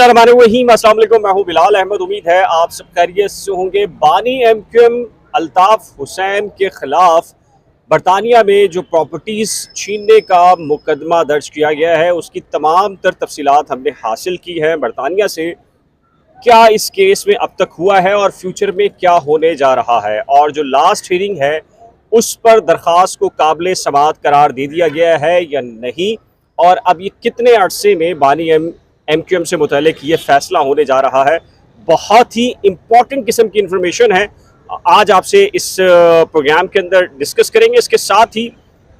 बिस्मिल्लाहिर्रहमानिर्रहीम। अस्सलाम वालेकुम। मैं हूं बिलाल अहमद। उम्मीद है आप सब खैरियत से होंगे। बानी एमक्यूएम अल्ताफ हुसैन के खिलाफ बरतानिया में जो प्रॉपर्टीज़ छीनने का मुकदमा दर्ज किया गया है उसकी तमाम तर तफसीलात हमने हासिल की है बरतानिया से। क्या इस केस में अब तक हुआ है और फ्यूचर में क्या होने जा रहा है, और जो लास्ट हियरिंग है उस पर दरख्वास्त को काबिल समाअत करार दे दिया गया है या नहीं, और अब ये कितने अरसे में बानी एमक्यूएम से मुतल्लिक ये फैसला होने जा रहा है। बहुत ही इम्पॉर्टेंट किस्म की इंफॉर्मेशन है, आज आपसे इस प्रोग्राम के अंदर डिस्कस करेंगे। इसके साथ ही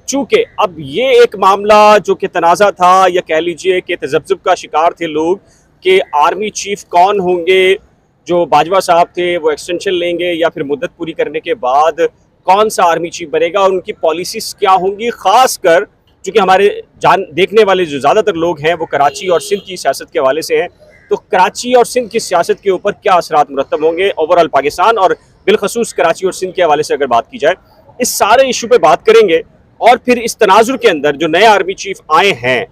चूँकि अब ये एक मामला जो कि तनाज़ा था, या कह लीजिए कि तजब्जुब का शिकार थे लोग कि आर्मी चीफ कौन होंगे, जो बाजवा साहब थे वो एक्सटेंशन लेंगे या फिर मुद्दत पूरी करने के बाद कौन सा आर्मी चीफ बनेगा और उनकी पॉलिसीज़ क्या होंगी। ख़ास कर चूँकि हमारे देखने वाले जो ज़्यादातर लोग हैं वो कराची और सिंध की सियासत के हवाले से हैं, तो कराची और सिंध की सियासत के ऊपर क्या असरात मुरतब होंगे ओवरऑल पाकिस्तान और बिलखसूस कराची और सिंध के हवाले से अगर बात की जाए, इस सारे इशू पे बात करेंगे। और फिर इस तनाजुर के अंदर जो नए आर्मी चीफ आए हैं,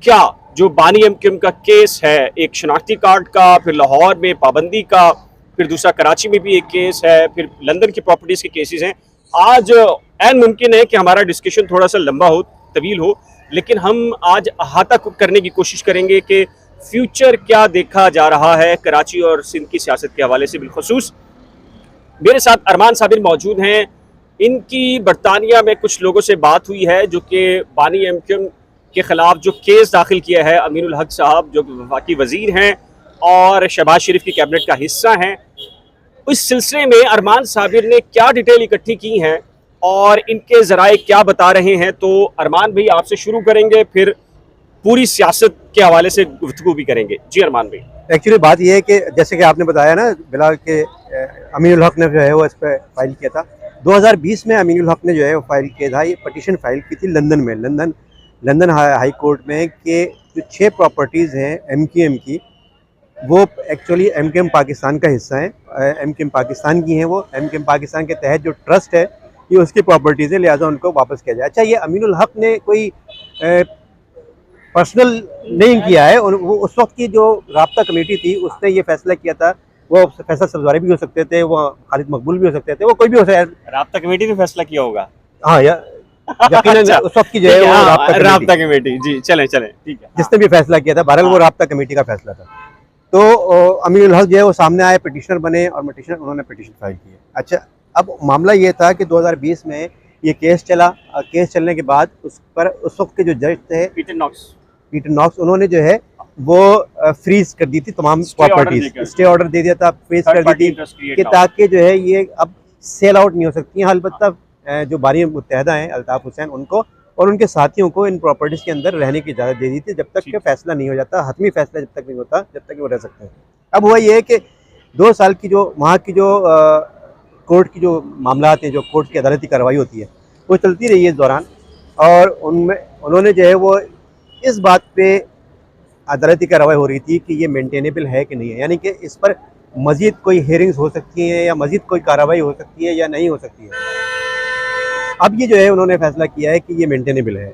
क्या जो बानी एमक्यूएम का केस है, एक शनाख्ती कार्ड का, फिर लाहौर में पाबंदी का, फिर दूसरा कराची में भी एक केस है, फिर लंदन की प्रॉपर्टीज़ के केसेस हैं। आज एन मुमकिन है कि हमारा डिस्कशन थोड़ा सा लंबा हो, तवील हो, लेकिन हम आज अहाता करने की कोशिश करेंगे कि फ्यूचर क्या देखा जा रहा है कराची और सिंध की सियासत के हवाले से। बिलखसूस मेरे साथ अरमान साबिर मौजूद हैं। इनकी बरतानिया में कुछ लोगों से बात हुई है जो कि बानी एमक्यूएम के ख़िलाफ़ जो केस दाखिल किया है, अमीनुल हक साहब जो वफाकी वज़ीर हैं और शहबाज शरीफ की कैबिनेट का हिस्सा हैं, इस सिलसिले में अरमान साबिर ने क्या डिटेल इकट्ठी की हैं और इनके ज़राए क्या बता रहे हैं। तो अरमान भाई आपसे शुरू करेंगे, फिर पूरी सियासत के हवाले से गुफ्तगू भी करेंगे। जी अरमान भाई। एक्चुअली बात यह है कि जैसे कि आपने बताया ना बिलाल के अमीनुल हक ने जो है वो इस पर फाइल किया था 2020 में। अमीनुल हक ने जो है वो फाइल किया था, ये पटिशन फाइल की थी लंदन में, लंदन हाई कोर्ट में, कि जो 6 प्रॉपर्टीज़ हैं एमक्यूएम की, वो एक्चुअली एमक्यूएम पाकिस्तान का हिस्सा है, एमक्यूएम पाकिस्तान की हैं। वो एमक्यूएम पाकिस्तान के तहत जो ट्रस्ट है ये उसकी प्रॉपर्टीज़ है, लिहाजा उनको वापस किया जाए। अच्छा, ये अमीनुल हक ने कोई पर्सनल नहीं किया है, वो उस वक्त की जो राब्ता कमेटी थी उसने ये फैसला किया था। वो फैसल सब्ज़वारी भी हो सकते थे, वो खालिद मकबूल भी हो सकते थे, वो कोई भी हो सकता है। राब्ता कमेटी ने फैसला किया होगा। हाँ यकीनन अच्छा, उस वक्त की जो है वो राब्ता कमेटी, जी चलें ठीक है, जिसने भी फैसला किया था, बहरहाल वो राब्ता कमेटी का फैसला था। तो अमीनुल हक जो है वो सामने आए, पिटिशनर बने और उन्होंने पिटिशन फाइल की है। अच्छा, अब मामला ये था कि 2020 में ये केस चला। केस चलने के बाद उस पर उस वक्त के जो जज थे पीटर नॉक्स, उन्होंने जो है वो फ्रीज कर दी थी तमाम प्रॉपर्टीज, स्टे ऑर्डर दे दिया था, फ्रीज कर दी थी कि ताकि जो है ये अब सेल आउट नहीं हो सकती हैं। अलबत्ता जो बानी मुत्तहदा हैं अल्ताफ हुसैन, उनको और उनके साथियों को इन प्रॉपर्टीज़ के अंदर रहने की इजाज़त दे दी थी, जब तक कि फैसला नहीं हो जाता, हतमी फैसला जब तक नहीं होता, जब तक वो रह सकते हैं। अब हुआ ये है कि 2 साल की जो वहाँ की जो कोर्ट की जो मामला हैं, जो कोर्ट की अदालती कार्रवाई होती है, वो चलती रही है इस दौरान, और उनमें उन्होंने जो है वो इस बात पे अदालती कार्रवाई हो रही थी कि ये मेंटेनेबल है कि नहीं है, यानी कि इस पर मज़ीद कोई हेयरिंग्स हो सकती हैं या मज़ीद कोई कार्रवाई हो सकती है या नहीं हो सकती है। अब ये जो है उन्होंने फैसला किया है कि ये मेंटेनेबल है,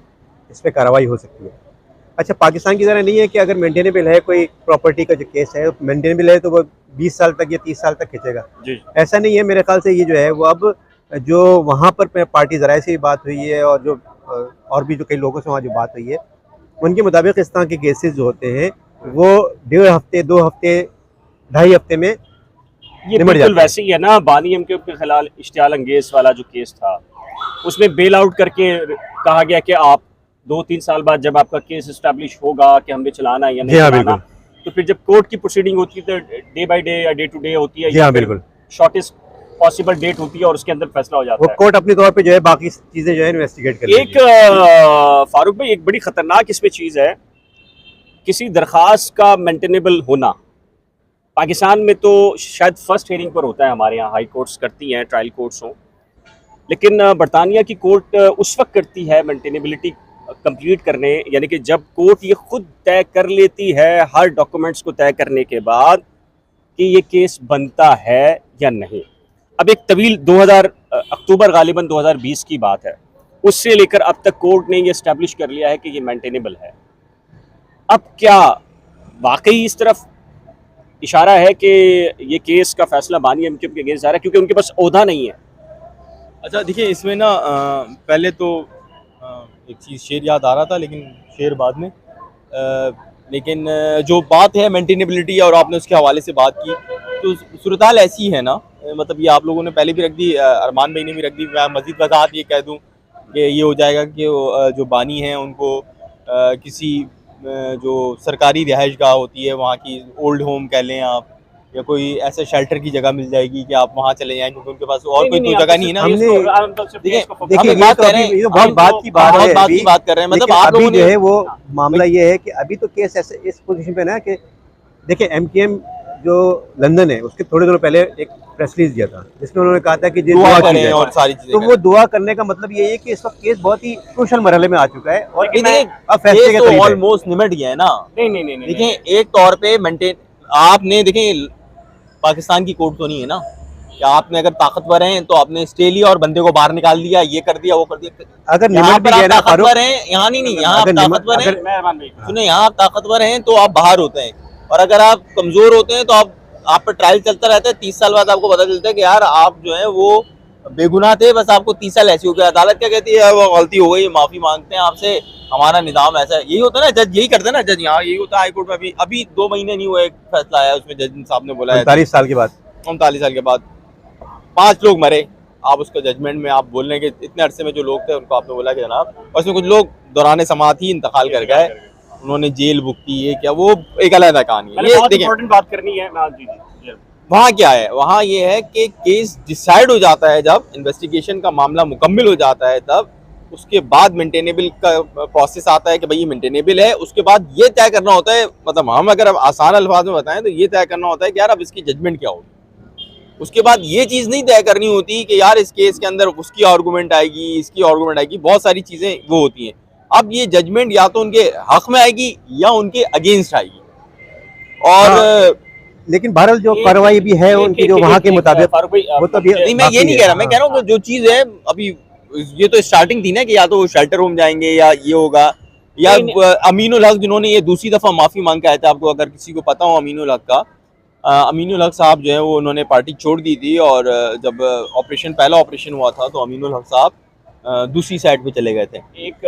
इस पर कार्रवाई हो सकती है। अच्छा, पाकिस्तान की तरह नहीं है कि अगर मेंटेनेबल है कोई प्रॉपर्टी का जो केस है, मेंटेनेबल है तो वो 20 साल तक या 30 साल तक खींचेगा, ऐसा नहीं है। मेरे ख्याल से ये जो है वो अब जो वहाँ पर पार्टी ज़राए से भी बात हुई है और जो और भी जो कई लोगों से वहाँ जो बात हुई है, उनके मुताबिक इस तरह के केसेस जो होते हैं वो 1.5 हफ्ते 2 हफ्ते 2.5 हफ्ते में ये बिल्कुल वैसे ही है ना। बानी एमक्यूएम के खिलाफ इश्तियाल अंगेज वाला जो केस था, उसमें बेल आउट करके कहा गया कि आप 2-3 साल बाद जब आपका केस एस्टैब्लिश होगा कि हमने चलाना है या नहीं चलाना, तो फिर जब कोर्ट की प्रोसीडिंग होती है तो डे बाय डे या डे टू डे होती है, या बिल्कुल शॉर्टेस्ट पॉसिबल डेट होती है और उसके अंदर फैसला हो जाता है। कोर्ट अपने तौर पे जो है बाकी चीजें जो है इन्वेस्टिगेट कर एक फारूक भाई, एक बड़ी खतरनाक इसमें चीज़ है किसी दरख्वास्त का मेंटेनेबल होना। पाकिस्तान में तो शायद फर्स्ट हेयरिंग पर होता है, हमारे यहाँ हाई कोर्ट्स करती हैं, ट्रायल कोर्ट्स हों, लेकिन बरतानिया की कोर्ट उस वक्त करती है मेंटेनेबिलिटी कंप्लीट करने, यानी कि जब कोर्ट ये खुद तय कर लेती है हर डॉक्यूमेंट्स को तय करने के बाद कि ये केस बनता है या नहीं। अब एक तवील 2000 अक्टूबर गालिबन 2020 की बात है, उससे लेकर अब तक कोर्ट ने ये इस्टेब्लिश कर लिया है कि ये मेंटेनेबल है। अब क्या वाकई इस तरफ इशारा है कि ये केस का फैसला बानी एमक्यूएम के अगेंस्ट जा रहा है क्योंकि उनके पास ओहदा नहीं है? अच्छा देखिए, इसमें ना पहले तो एक चीज़ शेर याद आ रहा था, लेकिन शेर बाद में। लेकिन जो बात है मेंटेनेबिलिटी, और आपने उसके हवाले से बात की, तो सूरत-हाल ऐसी है ना, मतलब ये आप लोगों ने पहले भी रख दी, अरमान भाई ने भी रख दी। मैं मज़ीद वज़ाहत ये कह दूँ कि ये हो जाएगा कि जो बानी हैं उनको किसी जो सरकारी रिहाइशगाह होती है, वहाँ की ओल्ड होम कह लें आप, या कोई ऐसे शेल्टर की जगह मिल जाएगी कि आप वहाँ चले जाएं, क्योंकि उनके पास और कोई तो जगह नहीं है ना। देखिए हम ये बात तो कर अभी रहे हैं, ये तो बहुत बात की बात बहुत है बात अभी, की बात कर रहे हैं, मतलब लेकिन आप अभी लोगों जो ने है वो मामला ये है कि अभी तो केस ऐसे इस पोजीशन पे ना कि देखिए एमकेएम जो लंदन है उसके थोड़े दिनों पहले एक प्रेस रिलीज दिया था जिसमें उन्होंने कहा था कि ये दुआ दुआ की करें जाए। और सारी चीजें तो वो दुआ करने का मतलब ये है कि इस वक्त केस बहुत ही क्रूशल मरहले में आ चुका है और लेकिन अब फैसले के तो करीब है। ऑलमोस्ट निमट गया है ना। नहीं देखिए एक तौर पे मेंटेन, आपने देखें पाकिस्तान की कोर्ट तो नहीं है ना कि आपने अगर ताकतवर हैं तो आपने स्टे लिया और बंदे को बाहर निकाल दिया, ये कर दिया वो कर दिया। अगर यहाँ निमट भी पर गया आप ना ताकतवर हैं, यहाँ नहीं, यहाँ आप अगर निमट ताकतवर हैं, अगर सुने, यहाँ आप ताकतवर हैं तो आप बाहर होते हैं, और अगर आप कमजोर होते हैं तो आप पर ट्रायल चलता रहता है। 30 साल बाद आपको पता चलता है कि यार आप जो है वो बेगुनाह थे, बस आपको 30 साल ऐसी हो गया। अदालत क्या कहती है, वो गलती हो गई, माफी मांगते हैं आपसे, हमारा निजाम ऐसा है। यही होता है ना, जज यही करते हैं ना, जज यहाँ यही होता है। हाईकोर्ट में अभी 2 महीने नहीं हुए, एक फैसला आया, उसमें जज साहब ने बोला है 39 साल के बाद 39 साल के बाद 5 लोग मरे। आप उसका जजमेंट में आप बोल रहे हैं कि इतने अरसे में जो लोग थे उनको आपने बोला कि जनाब, और उसमें कुछ लोग दौरान समात ही इंतकाल कर गए, उन्होंने जेल बुक की, ये क्या, वो एक अलग कहानी है। ये देखिए बात करनी है ना जी। वहाँ क्या है, वहाँ ये है कि केस डिसाइड हो जाता है जब इन्वेस्टिगेशन का मामला मुकम्मल हो जाता है, तब उसके बाद मेंटेनेबल का प्रोसेस आता है कि भाई ये मेंटेनेबल है। उसके बाद ये तय करना होता है, मतलब हम अगर अब आसान अल्फाज में बताएं तो ये तय करना होता है कि यार अब इसकी जजमेंट क्या होगी। उसके बाद ये चीज़ नहीं तय करनी होती कि यार इस केस के अंदर उसकी आर्गूमेंट आएगी, इसकी आर्गूमेंट आएगी, बहुत सारी चीज़ें वो होती हैं। अब ये जजमेंट या तो उनके हक में आएगी या उनके अगेंस्ट आएगी। और लेकिन बहरहाल जो कार्रवाई भी है उनकी जो वहाँ के मुताबिक वो तो नहीं, मैं ये नहीं कह रहा, मैं कह रहा हूँ कि जो चीज़ है अभी, ये तो स्टार्टिंग थी ना कि या तो शेल्टर होम जाएंगे या ये होगा, या अमीनुल हक जिन्होंने ये दूसरी दफ़ा माफ़ी मांग के आया था, आपको अगर किसी को पता हो अमीनुल हक का, अमीनुल हक साहब जो है वो उन्होंने पार्टी छोड़ दी थी, और जब पहला ऑपरेशन हुआ था तो अमीनुल हक साहब दूसरी साइड पे चले गए थे।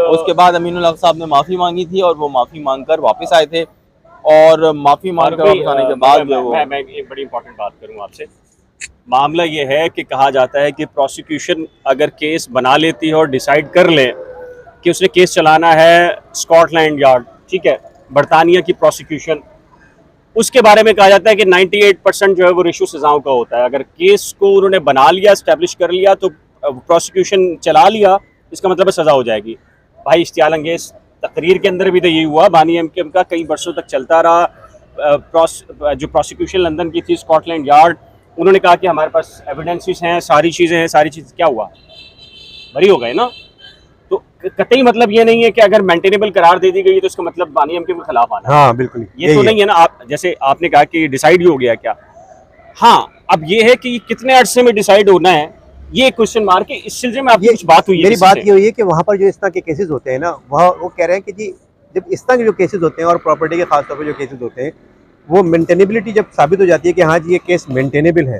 उसके बाद अमीनुल हक साहब ने माफ़ी मांगी थी और वो माफ़ी मांग कर वापस आए थे, और माफ़ी मांग कर वापस आने के बाद जो मैं एक बड़ी इंपॉर्टेंट बात करूँ आपसे। मामला ये है कि कहा जाता है कि प्रोसिक्यूशन अगर केस बना लेती है और डिसाइड कर ले कि उसने केस चलाना है स्कॉटलैंड यार्ड, ठीक है, बरतानिया की प्रोसिक्यूशन, उसके बारे में कहा जाता है कि 98% जो है वो रिशु सजाओं का होता है। अगर केस को उन्होंने बना लिया, स्टैब्लिश कर लिया, तो प्रोसिक्यूशन चला लिया, इसका मतलब सज़ा हो जाएगी। भाई इश्तियाल अंगेज तकरीर के अंदर भी तो यही हुआ, बानी एमकेएम का कई बरसों तक चलता रहा। जो प्रोसिक्यूशन लंदन की थी स्कॉटलैंड यार्ड, उन्होंने कहा कि हमारे पास एविडेंसेस हैं, सारी चीज़ें हैं, सारी चीज़ क्या हुआ, बरी हो गए ना। तो कतई मतलब ये नहीं है कि अगर मेंटेनेबल करार दे दी गई तो इसका मतलब बानी एमकेएम के खिलाफ आना। हाँ बिल्कुल, ये तो नहीं है ना। आप जैसे आपने कहा कि डिसाइड ही हो गया क्या, हाँ, अब ये है कि कितने अरसे में डिसाइड होना है, ये क्वेश्चन मार्क है। इस सिलसिले में आपकी कुछ बात हुई है? मेरी बात ये हुई है कि वहाँ पर जो इस तरह के केसेस होते हैं ना, वह वो कह रहे हैं कि जी जब इस तरह के जो केसेस होते हैं और प्रॉपर्टी के खासतौर पर जो केसेस होते हैं, वो मेंटेनेबिलिटी जब साबित हो जाती है कि हाँ जी ये केस मेंटेनेबल है,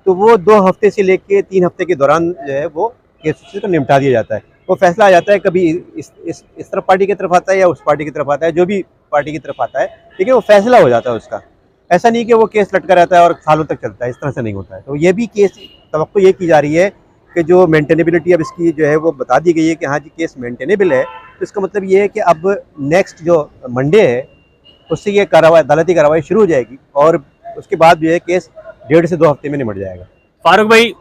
तो वो 2 हफ्ते से लेके 3 हफ्ते के दौरान जो है वो केस को निपटा दिया जाता है। वो फैसला आ जाता है, कभी इस तरफ पार्टी की तरफ आता है या उस पार्टी की तरफ आता है, जो भी पार्टी की तरफ आता है, लेकिन वो फैसला हो जाता है उसका। ऐसा नहीं कि वो केस लटका रहता है और सालों तक चलता है, इस तरह से नहीं होता है। तो ये भी केस तवक्को ये की जा रही है कि जो मेंटेनेबिलिटी अब इसकी जो है वो बता दी गई है कि हाँ जी केस मेंटेनेबल है, तो इसका मतलब ये है कि अब नेक्स्ट जो मंडे है उससे ये कार्रवाई, अदालती कार्रवाई शुरू हो जाएगी, और उसके बाद जो है केस 1.5 से 2 हफ्ते में निपट जाएगा। फारूक भाई,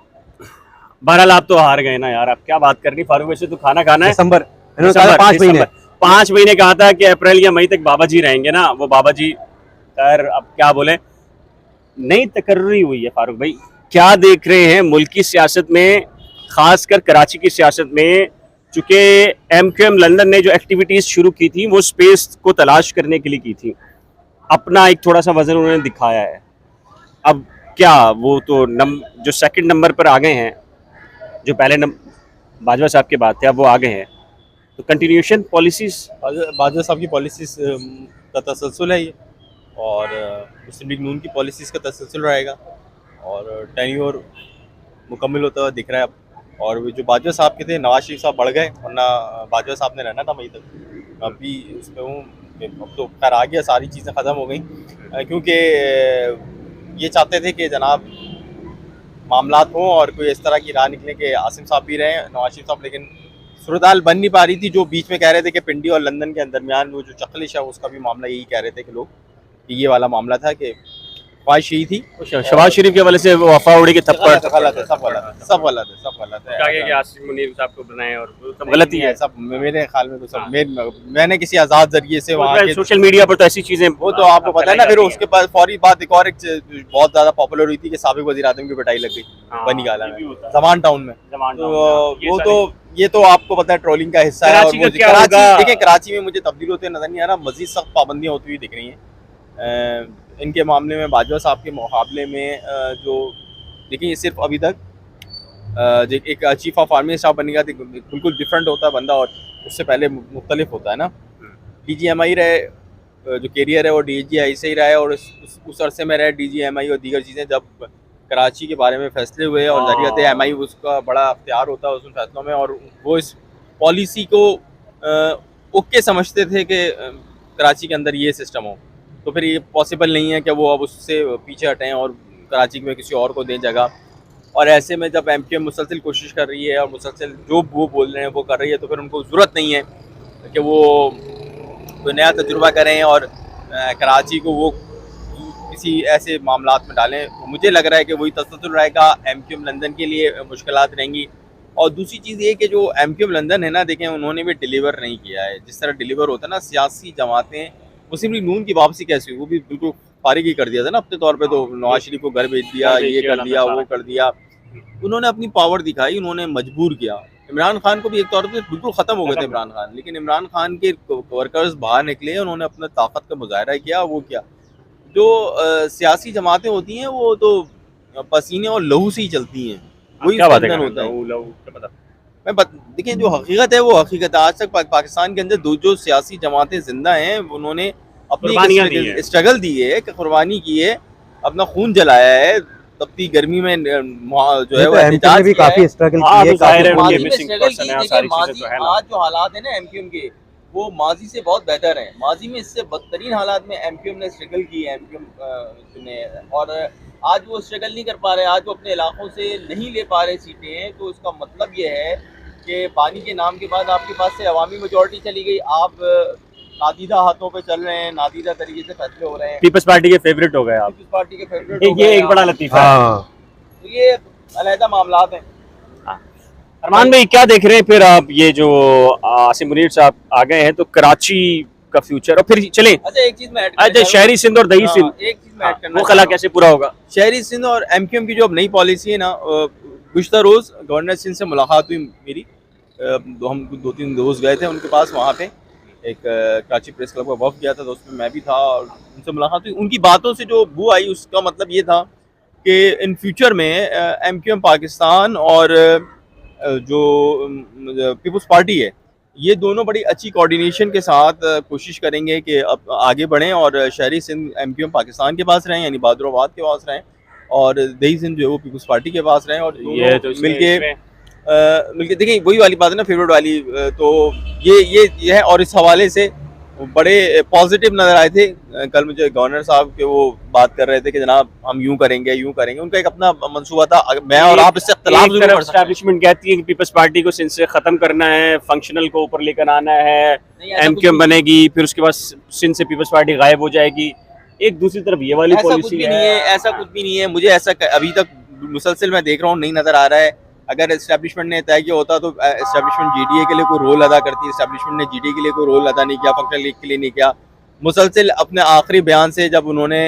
बहरहाल आप तो हार गए ना यार, आप क्या बात करनी। फारूक भाई से तो खाना खाना है। दिसंबर 5 महीने कहा था कि अप्रैल या मई तक बाबा जी रहेंगे ना, वो बाबा जी खैर अब क्या बोले, नई तकर्री हुई है। फारूक भाई क्या देख रहे हैं मुल्क की सियासत में, खासकर कराची की सियासत में, चूँकि एमक्यूएम लंदन ने जो एक्टिविटीज़ शुरू की थी वो स्पेस को तलाश करने के लिए की थी, अपना एक थोड़ा सा वजन उन्होंने दिखाया है। अब क्या वो तो जो सेकंड नंबर पर आ गए हैं, जो पहले बाजवा साहब के बाद थे अब वो आ गए हैं, तो कंटिन्यूशन पॉलिसीज बाजवा साहब की पॉलिसीज का तसलसल है ये, और मुस्लिम लीग नून की पॉलिसीज़ का तसलसल रहेगा और टेन्योर मुकम्मल होता हुआ दिख रहा है अब। और वो जो बाजवा साहब के थे, नवाज शरीफ साहब बढ़ गए, वरना बाजवा साहब ने रहना था मई तक। अभी उस पर हूँ कि अब तो खैर आ गया, सारी चीज़ें ख़त्म हो गई, क्योंकि ये चाहते थे कि जनाब मामलात हों और कोई इस तरह की राह निकले कि आसिम साहब भी रहे, नवाज शरीफ साहब, लेकिन सूरत हाल बन नहीं पा रही थी। जो बीच में कह रहे थे कि पिंडी और लंदन के दरमियान वो जो चखलिश है, उसका भी मामला यही कह रहे थे कि लोग कि ये वाला मामला था कि ख्वाहिश यही थी। शहबाज शरीफ के हवाले से वो अफवाह उड़ी की थप्पड़ गलत है, सब गलत है, सब गलत है, सब गलत है। आगे कि आसिम मुनीर साहब को बनाए और वो सब गलती है। सब मेरे ख्याल में तो सब मैंने किसी आज़ाद जरिए से वहाँ के सोशल मीडिया पर तो ऐसी चीजें वो तो आपको पता है ना। फिर उसके बाद फौरी बात एक और एक बहुत ज्यादा पॉपुलर हुई थी कि साबिक वज़ीर आज़म की पिटाई लग गई बनी गाला में, जमान टाउन में। तो वो तो ये तो आपको पता है ट्रोलिंग का हिस्सा है। और कराची, देखिए कराची में मुझे तब्दील होते नजर नहीं आ रहा, मजीद सख्त पाबंदियाँ होती हुई दिख रही हैं इनके मामले में। बाजवा साहब के मुकाबले में जो देखिए सिर्फ अभी तक एक चीफ ऑफ आर्मी स्टाफ बनेगा तो बिल्कुल डिफरेंट होता है बंदा, और उससे पहले मुख्तलिफ होता है ना। DGMI रहे, जो कैरियर है वो DGI से ही रहा है, और उस अरसे में रहे DGMI और दीगर चीज़ें। जब कराची के बारे में फैसले हुए और ज़रियत MI उसका बड़ा अख्तियार होता है उन फैसलों में, और वो इस पॉलिसी को ओके समझते थे कि कराची के अंदर ये सिस्टम हो, तो फिर ये पॉसिबल नहीं है कि वो अब उससे पीछे हटें और कराची में किसी और को दें जगह। और ऐसे में जब MQM मुसलसल कोशिश कर रही है और मुसलसल जो वो बोल रहे हैं वो कर रही है, तो फिर उनको ज़रूरत नहीं है कि वो कोई नया तजुर्बा करें और कराची को वो किसी ऐसे मामलात में डालें। तो मुझे लग रहा है कि वही तसलसल रहेगा, MQM लंदन के लिए मुश्किलात रहेंगी। और दूसरी चीज़ ये कि जो MQM लंदन है ना, देखें उन्होंने भी डिलीवर नहीं किया है जिस तरह डिलीवर होता है ना। सियासी जमातें, मुस्लिम लीग नून की वापसी कैसी हुई, वो भी बिल्कुल फारिग ही कर दिया था ना अपने तौर पे। तो नवाज शरीफ को घर भेज दिया, ये कर दिया, वो कर दिया। उन्होंने अपनी पावर दिखाई, उन्होंने मजबूर किया। इमरान खान को भी एक तौर पे बिल्कुल ख़त्म हो गए थे इमरान खान, लेकिन इमरान खान के वर्कर्स बाहर निकले, उन्होंने अपना ताकत का मुजाहरा किया। वो किया जो सियासी जमातें होती हैं वो तो पसीने और लहू से ही चलती हैं, वही स्पंदन होता है। देखिए जो हकीकत है वो हकीकत है। आज तक पाकिस्तान के अंदर जो सियासी जमातें जिंदा हैं, उन्होंने अपनी स्ट्रगल दी है, कुर्बानी की है, अपना खून जलाया है, तपती गर्मी में जो है वो भी काफी स्ट्रगल की है। आज जो हालात है ना MQM के, वो माजी से बहुत बेहतर है। माजी में इससे बदतरीन हालात में MQM ने स्ट्रगल की है, MQM ने, और आज वो स्ट्रगल नहीं कर पा रहे, आज वो अपने इलाकों से नहीं ले पा रहे सीटें। तो इसका मतलब ये है कि पानी के नाम के बाद आपके पास से अवामी मेजॉरिटी चली गई, आप नादीदा हाथों पे चल रहे हैं, नादीदा तरीके से फैसले हो रहे हैं। पीपल्स पार्टी के फेवरेट हो गए आप, पीपल्स पार्टी के फेवरेट हो गए, ये एक बड़ा लतीफा है। तो ये अलहदा मामलात हैं। अरमान भाई क्या देख रहे हैं फिर आप, ये जो आसिम मुनीर साहब आ गए हैं, तो कराची का फ्यूचर, और फिर चले अच्छा एक चीज में अच्छा शहरी सिंध और दही सिंध, एक चीज में ऐड करना, वो खला कैसे पूरा होगा? शहरी सिंध और MQM की जो अब नई पॉलिसी है ना, गुज़श्ता रोज़ गवर्नर सिंध से मुलाकात हुई मेरी, हम 2-3 दोस्त गए थे उनके पास, वहाँ पे एक कराची प्रेस क्लब का वफ़द गया था, तो उसमें मैं भी था और उनसे मुलाकात हुई। उनकी बातों से जो बू आई उसका मतलब ये था कि इन फ्यूचर में MQM पाकिस्तान और जो पीपल्स पार्टी है, ये दोनों बड़ी अच्छी कोऑर्डिनेशन के साथ कोशिश करेंगे कि अब आगे बढ़ें और शहरी सिंध MQM पाकिस्तान के पास रहें, यानी बहादुराबाद के पास रहें, और दही सिंध जो है वो पीपल्स पार्टी के पास रहें, और ये तो मिलके देखिए वही वाली बात है ना, फेवरेट वाली। तो ये है, और इस हवाले से बड़े पॉजिटिव नज़र आए थे। कल मुझे गवर्नर साहब के वो बात कर रहे थे कि जनाब हम यूं करेंगे, उनका एक अपना मंसूबा था। मैं और आप इससे इख्तिलाफ जरूर कर सकते हैं। एस्टैब्लिशमेंट कहती है कि पीपल्स पार्टी को सिंध से खत्म करना है, फंक्शनल को ऊपर लेकर आना है, MQM बनेगी, फिर उसके बाद सिंध से पीपल्स पार्टी गायब हो जाएगी। एक दूसरी तरफ ये वाली पॉलिसी है। ऐसा कुछ भी नहीं है, मुझे ऐसा अभी तक मुसलसल मैं देख रहा हूँ नहीं नजर आ रहा है। अगर एस्टैब्लिशमेंट ने तय किया होता तो एस्टैब्लिशमेंट GDA के लिए कोई रोल अदा करती है, एस्टैब्लिशमेंट ने GDA के लिए कोई रोल अदा नहीं किया, फंक्शनल लीग के लिए नहीं किया। मुसलसल अपने आखिरी बयान से जब उन्होंने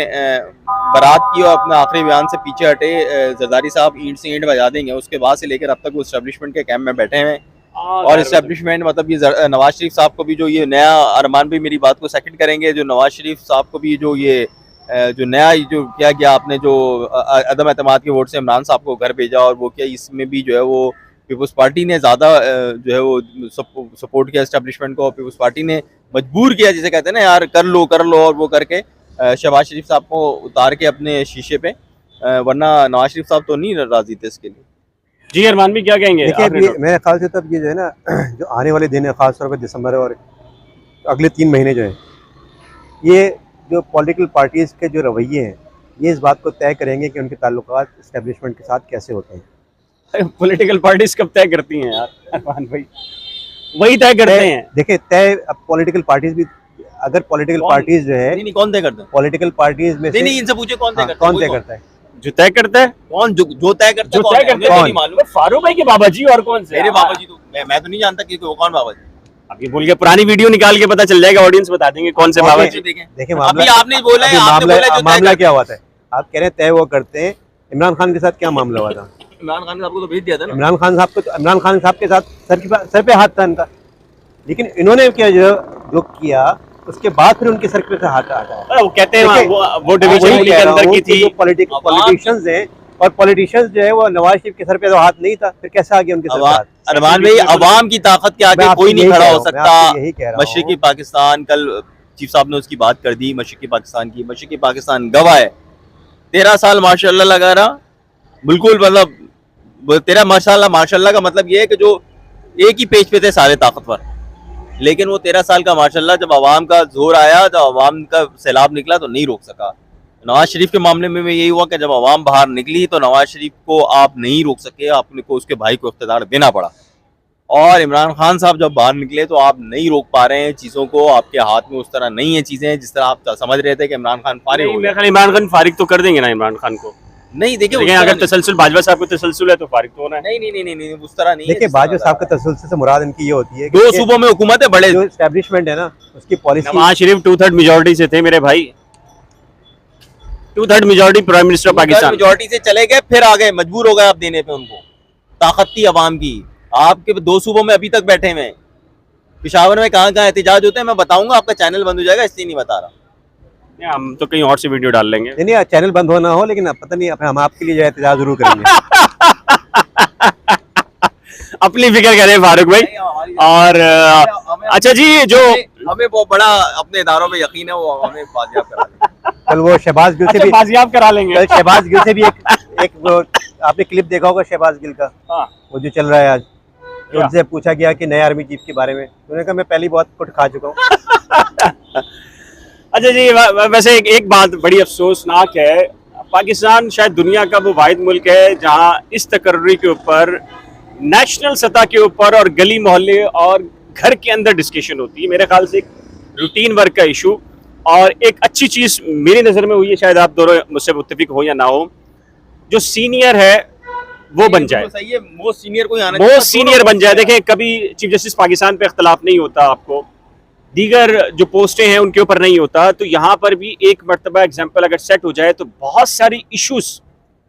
बारात की और अपने आखिरी बयान से पीछे हटे, जरदारी साहब ईंट से ईंट बजा देंगे, उसके बाद से लेकर अब तक वो एस्टैब्लिशमेंट के कैंप में बैठे हैं। और एस्टैब्लिशमेंट मतलब ये नवाज शरीफ साहब को भी जो ये नया, अरमान भी मेरी बात को सेकंड करेंगे, जो नवाज शरीफ साहब को भी जो ये जो नया जो किया गया, आपने जो अदम एतमाद के वोट से इमरान साहब को घर भेजा और वो किया, इसमें भी जो है वो पीपल्स पार्टी ने ज़्यादा जो है वो सपोर्ट किया एस्टैब्लिशमेंट को, और पीपल्स पार्टी ने मजबूर किया, जिसे कहते हैं ना यार कर लो, और वो करके शहबाज शरीफ साहब को उतार के अपने शीशे पे, वरना नवाज शरीफ साहब तो नहीं राजी थे इसके लिए। जी अरमान भी क्या कहेंगे? देखिए आपने अभी मेरे ख्याल से तब ये जो है ना जो आने वाले दिन है, ख़ासतौर पर दिसंबर और अगले 3 महीने जो हैं, ये जो पॉलिटिकल पार्टीज़ के जो रवैये हैं, ये इस बात को तय करेंगे कि उनके ताल्लुकात इस्टेब्लिशमेंट के साथ कैसे होते हैं। पॉलिटिकल पार्टीज कब तय करती हैं यार अरमान भाई? वही तय करते हैं। देखिए तय अब पॉलिटिकल पार्टीज़ भी, अगर पॉलिटिकल कौन? पार्टीज़ जो है, नहीं कौन तय करता है? पॉलिटिकल पार्टीज़ में नहीं से नहीं, इनसे पूछे कौन तय हाँ, करता है? कौन तय वही करता है? जो तय करता है, कौन? जो तय करता है, जो कौन तय है? करता मुझे है तो नहीं मालूम। फारूक भाई के बाबा जी और कौन से? मेरे बाबा जी तो मैं तो नहीं जानता कि वो कौन बाबा जी। अभी बोल के पुरानी वीडियो निकाल के पता चल जाएगा, ऑडियंस बता देंगे कौन से ओके। बाबा जी। देखें देखिए अभी मामला, आपने बोला है, अभी आपने बोला है जो तय मामला करता क्या हुआ था? आप कह रहे हैं तय वो करते हैं। इमरान खान के साथ क्या मामला हुआ था? है। इमरान खान साहब को तो भेज दिया था ना। इमरान खान साहब के साथ सर पे हाथ था इनका, लेकिन इन्होंने क्या जो किया उसके बाद फिर उनके सर पे हाथ आता है। वो कहते हैं देखिए, वो डिवीजन वही उन्हीं कह के रहा अंदर हूँ की कि थी। जो पॉलिटिशियंस हैं, और पॉलिटिशियंस जो है वो नवाज शरीफ के सर पे तो हाथ नहीं था, फिर कैसे आ गया उनके सर पे हाथ? अरमान भाई, अवाम की ताकत के मैं आगे आपसे कोई नहीं यही खड़ा कह हो रहा हूँ, मैं सकता। आपसे यही कह रहा हूँ। मशरिकी पाकिस्तान, कल चीफ साहब ने उसकी बात कर दी, मशरिकी पाकिस्तान की। मशरिकी पाकिस्तान गवाह है, 13 साल माशाल्लाह लगा रहा, बिल्कुल मतलब तेरा माशाल्लाह का मतलब ये है कि जो एक ही पेज पे थे सारे ताकतवर, लेकिन वो 13 साल का माशाल्लाह जब आवाम का जोर आया, जब आवाम का सैलाब निकला तो नहीं रोक सका। नवाज शरीफ के मामले में भी यही हुआ कि जब आवाम बाहर निकली तो नवाज शरीफ को आप नहीं रोक सके, आपने को उसके भाई को इख्तियार देना पड़ा। और इमरान खान साहब जब बाहर निकले तो आप नहीं रोक पा रहे हैं चीज़ों को, आपके हाथ में उस तरह नहीं है चीज़ें जिस तरह आप समझ रहे थे कि इमरान खान फारिग हो मेरे गए। ख्याल इमरान खान फारिग तो कर देंगे ना इमरान खान को। नहीं देखिए, उस लेकिन तरह अगर नहीं। तसलसल बाजवा साहब को तसलसल है तो फारिग तो होना है। नहीं नहीं नहीं नहीं नहीं, उस तरह नहीं है देखिए जिस तरह बाजवा साहब का तसलसल से मुराद इनकी ये होती है कि दो सूबों में हुकूमत है, बड़े जो एस्टेब्लिशमेंट है ना उसकी पॉलिसी। नवाज शरीफ 2/3 मेजोरिटी से थे मेरे भाई, 2/3 majority prime minister of Pakistan. Majority से चले गए, फिर आ गए, मजबूर हो गए आप देने पे उनको। ताकत थी अवाम की, आपके 2 सूबों में अभी तक बैठे हुए हैं। पिशावर में कहाँ कहाँ एहतजाज होते हैं मैं बताऊंगा, आपका चैनल बंद हो जाएगा, इसलिए नहीं बता रहा। हम तो कहीं और से वीडियो डाल लेंगे। नहीं चैनल बंद होना हो, लेकिन अब पता नहीं हम आपके लिए जो है एहतजाज जरूर करेंगे। अपनी फिक्र करें फारूक भाई। और अच्छा जी, जो हमें बहुत बड़ा अपने इदारों पे यकीन है, वो हमें बाजियाब करा देंगे। कल वो शहबाज गिल से अच्छा भी, बाजियाब करा लेंगे। कल शहबाज गिल से भी एक वो आपने क्लिप देखा होगा शहबाज गिल का, हाँ। वो जो चल रहा है आज। क्या? उनसे पूछा गया कि नए आर्मी चीफ के बारे में, उन्होंने कहा मैं पहले ही बहुत कुट खा चुका हूँ। अच्छा जी, वैसे एक बात बड़ी अफसोसनाक है, पाकिस्तान शायद दुनिया का वो वाहिद मुल्क है जहां इस तकर्री के ऊपर नेशनल सतह के ऊपर और गली मोहल्ले और घर के अंदर डिस्कशन होती है। मेरे ख्याल से एक रूटीन वर्क का इशू, और एक अच्छी चीज़ मेरी नज़र में हुई है, शायद आप दोनों मुझसे मुत्तफिक हो या ना हो, जो सीनियर है वो बन जाए, सही है, मोस्ट सीनियर कोई आना मोस्ट सीनियर बन जाए। देखें, कभी चीफ जस्टिस पाकिस्तान पे इख्तलाफ नहीं होता, आपको दीगर जो पोस्टें हैं उनके ऊपर नहीं होता, तो यहाँ पर भी एक मरतबा एग्जाम्पल अगर सेट हो जाए तो बहुत सारी इश्यूज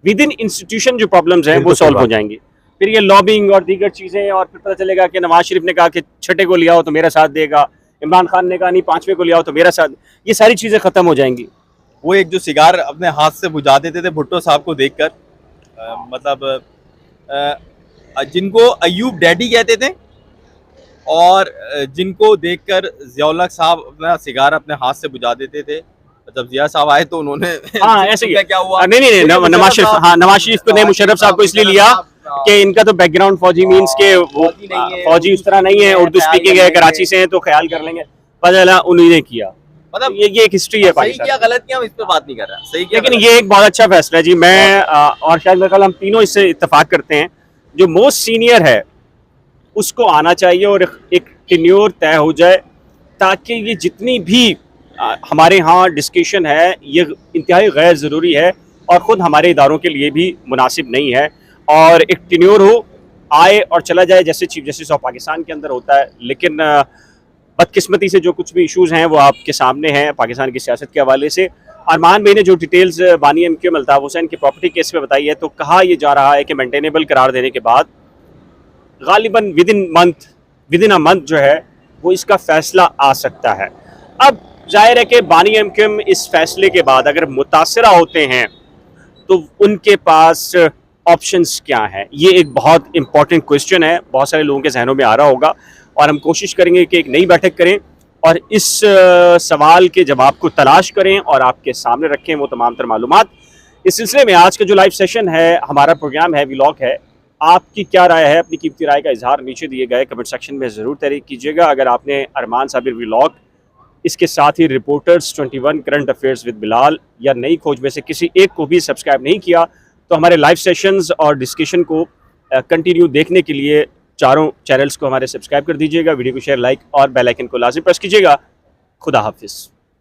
विद इन इंस्टीट्यूशन जो प्रॉब्लम्स हैं वो सॉल्व हो जाएंगी। फिर ये लॉबिंग और दीगर चीज़ें, और फिर पता चलेगा कि नवाज शरीफ ने कहा कि छठे को लिया हो तो मेरा साथ देगा, इमरान खान ने कहा नहीं 5वें को लिया हो तो मेरा साथ, ये सारी चीज़ें ख़त्म हो जाएंगी। वो एक जो सिगार अपने हाथ से बुझा देते थे भुट्टो साहब को देखकर, मतलब जिनको अयूब डैडी कहते थे, और जिनको देखकर ज़ियाउल हक साहब अपना सिगार अपने हाथ से बुझा देते थे, जब जिया साहब आए तो उन्होंने हाँ ऐसे ही क्या हुआ? नहीं नवाज शरीफ, हाँ नवाज शरीफ को नहीं, मुशर्रफ साहब को इसलिए लिया कि इनका तो बैकग्राउंड फौजी मीन्स के वो फौजी उस तरह नहीं है, उर्दू स्पीकिंग है, कराची से हैं तो ख्याल कर लेंगे, पता चला उन्हीं ने किया। मतलब ये एक हिस्ट्री है सही पाकिस्तान। किया गलत किया हम इस पर बात नहीं कर रहे, सही किया लेकिन ये एक बहुत अच्छा फैसला है जी। मैं और शायद मेरे ख्याल हम तीनों इससे इत्तेफाक करते हैं, जो मोस्ट सीनियर है उसको आना चाहिए और एक टेन्योर तय हो जाए, ताकि ये जितनी भी हमारे यहाँ डिस्कशन है ये इंतहाई गैर ज़रूरी है और ख़ुद हमारे इदारों के लिए भी मुनासिब नहीं है, और एक टेन्योर हो, आए और चला जाए जैसे चीफ जस्टिस ऑफ पाकिस्तान के अंदर होता है। लेकिन बदकिस्मती से जो कुछ भी इशूज़ हैं वो आपके सामने हैं पाकिस्तान की सियासत के हवाले से। अरमान भाई ने जो डिटेल्स बानी एमक्यूएम अल्ताफ़ हुसैन के प्रॉपर्टी केस में बताई है, तो कहा यह जा रहा है कि मेंटेनेबल करार देने के बाद गालिबन विद इन अ मंथ जो है वो इसका फ़ैसला आ सकता है। अब जाहिर है कि बानी एमक्यूएम इस फैसले के बाद अगर मुतासरा होते हैं तो उनके पास ऑप्शंस क्या हैं, ये एक बहुत इंपॉर्टेंट क्वेश्चन है, बहुत सारे लोगों के जहनों में आ रहा होगा, और हम कोशिश करेंगे कि एक नई बैठक करें और इस सवाल के जवाब को तलाश करें और आपके सामने रखें वो तमाम तर मालूमात। इस सिलसिले में आज का जो लाइव सेशन है, हमारा प्रोग्राम है, व्लॉग है, आपकी क्या राय है? अपनी कीमती राय का इजहार नीचे दिए गए कमेंट सेक्शन में ज़रूर तहरीक कीजिएगा। अगर आपने अरमान साबिर व्लॉग, इसके साथ ही reporters 21 current affairs with Bilal या नई खोज में से किसी एक को भी सब्सक्राइब नहीं किया तो हमारे लाइव सेशंस और डिस्कशन को कंटिन्यू देखने के लिए चारों चैनल्स को हमारे सब्सक्राइब कर दीजिएगा। वीडियो को शेयर, लाइक और बेल आइकन को लाजिम प्रेस कीजिएगा। खुदा हाफिज़।